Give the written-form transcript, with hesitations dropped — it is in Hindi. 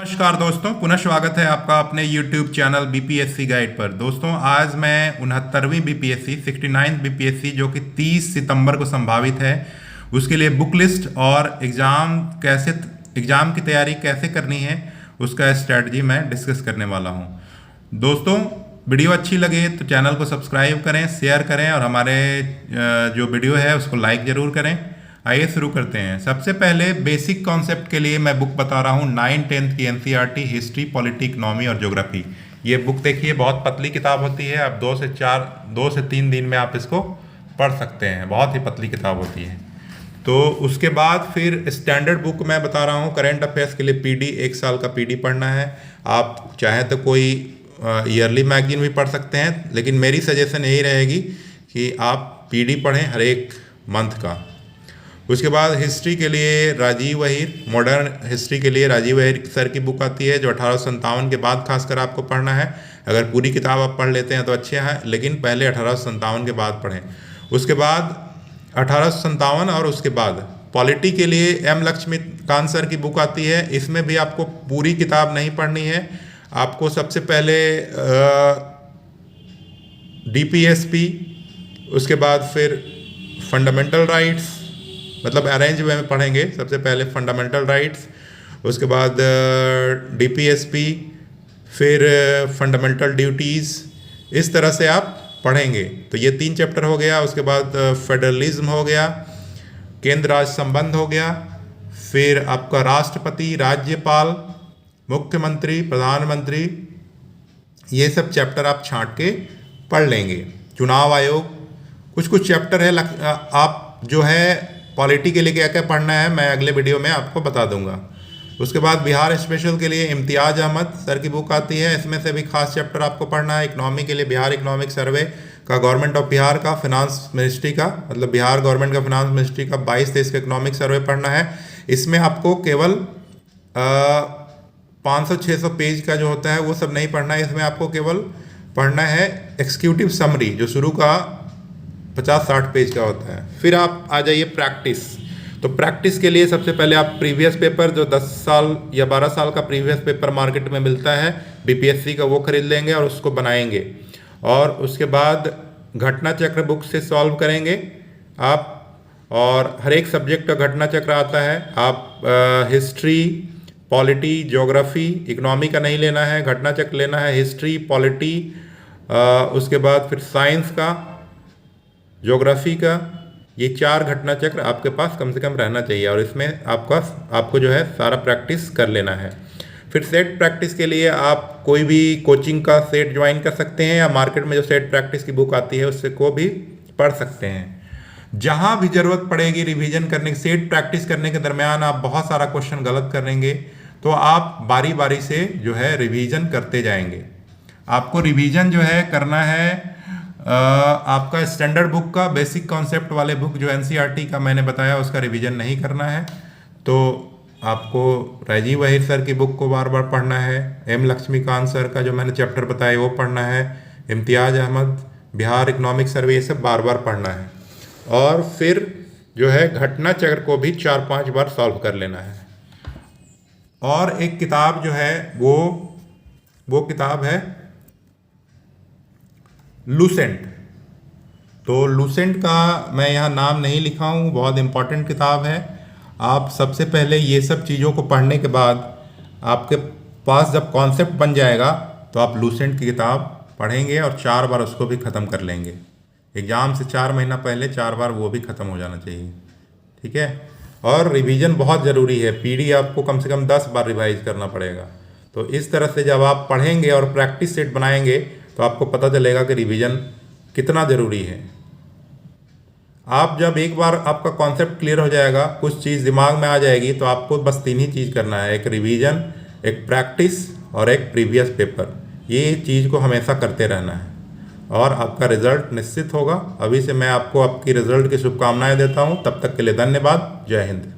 नमस्कार दोस्तों, पुनः स्वागत है आपका अपने YouTube चैनल बीपीएससी गाइड पर। दोस्तों आज मैं 69वीं बीपीएससी 69 बीपीएससी जो कि 30 सितंबर को संभावित है, उसके लिए बुक लिस्ट और एग्ज़ाम की तैयारी कैसे करनी है उसका स्ट्रैटेजी मैं डिस्कस करने वाला हूं। दोस्तों वीडियो अच्छी लगे तो चैनल को सब्सक्राइब करें, शेयर करें और हमारे जो वीडियो है उसको लाइक ज़रूर करें। आइए शुरू करते हैं। सबसे पहले बेसिक कॉन्सेप्ट के लिए मैं बुक बता रहा हूँ 9-10 की एनसीईआरटी हिस्ट्री, पॉलिटी, इकोनॉमी और ज्योग्राफी। ये बुक देखिए, बहुत पतली किताब होती है। आप 2 से 3 दिन में आप इसको पढ़ सकते हैं, बहुत ही पतली किताब होती है। तो उसके बाद फिर स्टैंडर्ड बुक मैं बता रहा हूँ करंट अफेयर्स के लिए पीडी, 1 साल का पीडी पढ़ना है। आप चाहें तो कोई ईयरली मैगजीन भी पढ़ सकते हैं, लेकिन मेरी सजेशन यही रहेगी कि आप पीडी पढ़ें हर एक मंथ का। उसके बाद हिस्ट्री के लिए राजीव अहीर, मॉडर्न हिस्ट्री के लिए राजीव अहीर सर की बुक आती है जो 1857 के बाद खासकर आपको पढ़ना है। अगर पूरी किताब आप पढ़ लेते हैं तो अच्छे हैं, लेकिन पहले 1857 के बाद पढ़ें। उसके बाद 1857 और उसके बाद पॉलिटी के लिए एम लक्ष्मीकांत सर की बुक आती है। इसमें भी आपको पूरी किताब नहीं पढ़नी है। आपको सबसे पहले डीपीएसपी, उसके बाद फिर फंडामेंटल राइट्स, मतलब अरेंज वे में पढ़ेंगे। सबसे पहले फंडामेंटल राइट्स, उसके बाद डीपीएसपी, फिर फंडामेंटल ड्यूटीज़, इस तरह से आप पढ़ेंगे। तो ये 3 चैप्टर हो गया। उसके बाद फेडरलिज्म हो गया, केंद्र राज्य संबंध हो गया, फिर आपका राष्ट्रपति, राज्यपाल, मुख्यमंत्री, प्रधानमंत्री, ये सब चैप्टर आप छांट के पढ़ लेंगे। चुनाव आयोग, कुछ चैप्टर है। आप जो है पॉलिटी के लिए क्या क्या पढ़ना है मैं अगले वीडियो में आपको बता दूंगा। उसके बाद बिहार स्पेशल के लिए इम्तियाज़ अहमद सर की बुक आती है। इसमें से भी खास चैप्टर आपको पढ़ना है। इकोनॉमी के लिए बिहार इकोनॉमिक सर्वे का, गवर्नमेंट ऑफ बिहार का, फिनांस मिनिस्ट्री का, मतलब बिहार गवर्नमेंट का फिनांस मिनिस्ट्री का 22-23 का इकोनॉमिक सर्वे पढ़ना है। इसमें आपको केवल 500-600 पेज का जो होता है वो सब नहीं पढ़ना है। इसमें आपको केवल पढ़ना है एक्सिक्यूटिव समरी जो शुरू का 50-60 पेज का होता है। फिर आप आ जाइए प्रैक्टिस। तो प्रैक्टिस के लिए सबसे पहले आप प्रीवियस पेपर, जो 10 साल या 12 साल का प्रीवियस पेपर मार्केट में मिलता है बीपीएससी का, वो खरीद लेंगे और उसको बनाएंगे। और उसके बाद घटना चक्र बुक से सॉल्व करेंगे आप, और हर एक सब्जेक्ट का घटना चक्र आता है। आप हिस्ट्री, पॉलिटी, ज्योग्राफी, इकोनॉमी का नहीं लेना है, घटना चक्र लेना है। हिस्ट्री, पॉलिटी, उसके बाद फिर साइंस का, ज्योग्राफी का, ये 4 घटना चक्र आपके पास कम से कम रहना चाहिए। और इसमें आपको जो है सारा प्रैक्टिस कर लेना है। फिर सेट प्रैक्टिस के लिए आप कोई भी कोचिंग का सेट ज्वाइन कर सकते हैं, या मार्केट में जो सेट प्रैक्टिस की बुक आती है उससे को भी पढ़ सकते हैं। जहाँ भी ज़रूरत पड़ेगी रिवीजन करने की, सेट प्रैक्टिस करने के दरमियान आप बहुत सारा क्वेश्चन गलत करेंगे तो आप बारी बारी से जो है रिवीजन करते जाएंगे। आपको रिवीजन जो है करना है आपका स्टैंडर्ड बुक का, बेसिक कॉन्सेप्ट वाले बुक जो एनसीईआरटी का मैंने बताया उसका रिवीजन नहीं करना है। तो आपको राजीव अहीर सर की बुक को बार बार पढ़ना है। एम लक्ष्मीकांत सर का जो मैंने चैप्टर बताया वो पढ़ना है। इम्तियाज़ अहमद, बिहार इकोनॉमिक सर्वे, ये सब बार बार पढ़ना है। और फिर जो है घटना चक्र को भी 4-5 बार सॉल्व कर लेना है। और एक किताब जो है वो किताब है लूसेंट। तो लूसेंट का मैं यहाँ नाम नहीं लिखा हूँ, बहुत इम्पॉर्टेंट किताब है। आप सबसे पहले ये सब चीज़ों को पढ़ने के बाद आपके पास जब कॉन्सेप्ट बन जाएगा तो आप लूसेंट की किताब पढ़ेंगे और 4 बार उसको भी ख़त्म कर लेंगे। एग्ज़ाम से 4 महीना पहले 4 बार वो भी ख़त्म हो जाना चाहिए, ठीक है। और रिवीजन बहुत ज़रूरी है। पीडी आपको कम से कम 10 बार रिवाइज करना पड़ेगा। तो इस तरह से जब आप पढ़ेंगे और प्रैक्टिस सेट बनाएंगे तो आपको पता चलेगा कि रिवीजन कितना ज़रूरी है। आप जब एक बार आपका कॉन्सेप्ट क्लियर हो जाएगा, कुछ चीज़ दिमाग में आ जाएगी, तो आपको बस 3 ही चीज़ करना है, एक रिवीजन, एक प्रैक्टिस और एक प्रीवियस पेपर। ये चीज़ को हमेशा करते रहना है और आपका रिजल्ट निश्चित होगा। अभी से मैं आपको आपकी रिजल्ट की शुभकामनाएं देता हूँ। तब तक के लिए धन्यवाद। जय हिंद।